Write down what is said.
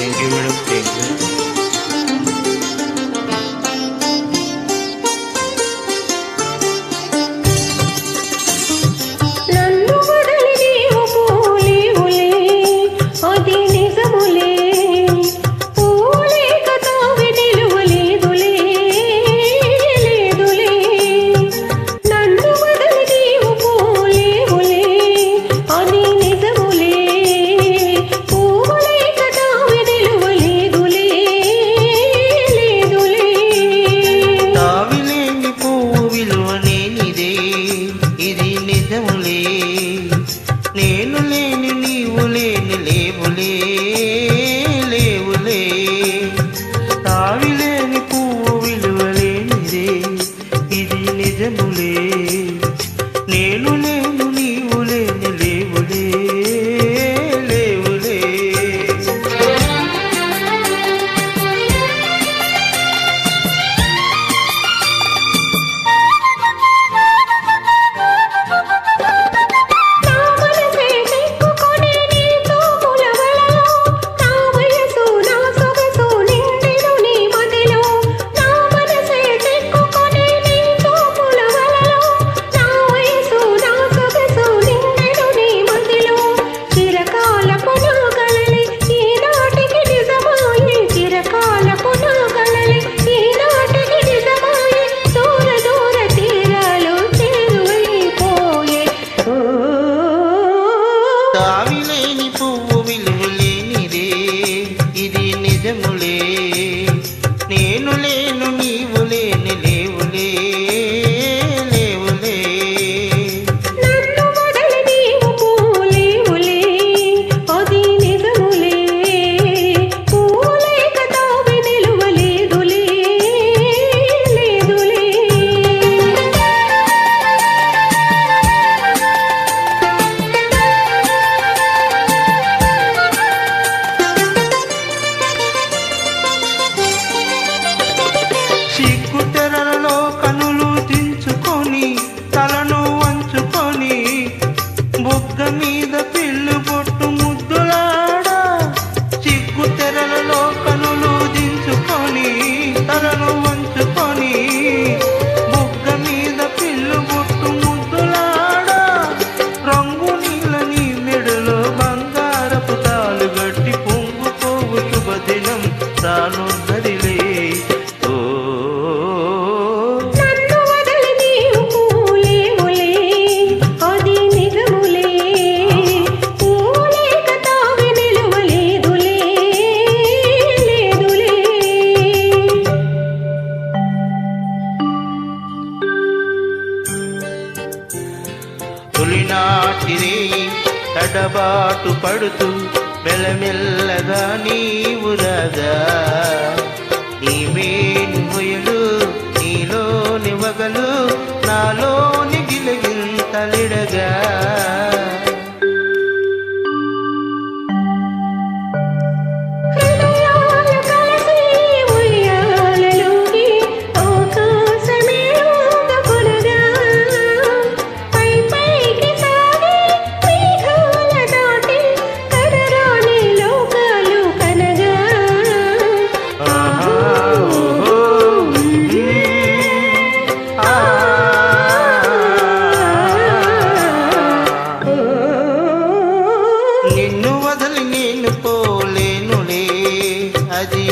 Thank you madam, thank you. నేను లేని నీవు లేని లేవులే లేవులే, తావి లేని పువ్వు విలువలేనిదే ఇది నిజములే. నేను లేను నీవు లేని లేవులే లేవులే. తావిలేని పువ్వు విలువలేనిదే ఇది నిజములే. నేను లేను నీవు లేని లేవులే లేవులే. సిగ్గుతెరలలో కనులు దించుకొని తలను వంచుకొని బుగ్గ మీద పిల్లు పొట్టు ముద్దులాడా. సిగ్గుతెరలలో కనులు దించుకొని తలను వంచుకొని బుగ్గ మీద పిల్లు పొట్టు ముద్దులాడా. రంగు నీళ్ళని మెడలో బంగారపు తాలు గట్టి పొంగుకోవు శుభదినం తానున్నదిలే. తొలినాటిరే తడబాటు పడుతూ మెల్లమెల్లగా నీవు రాగా, నీవేని మొయలు నీలోని వగలు నాలోని గిలగింతలిడగా. నిన్ను వదిలి నేను పోలేనులే అది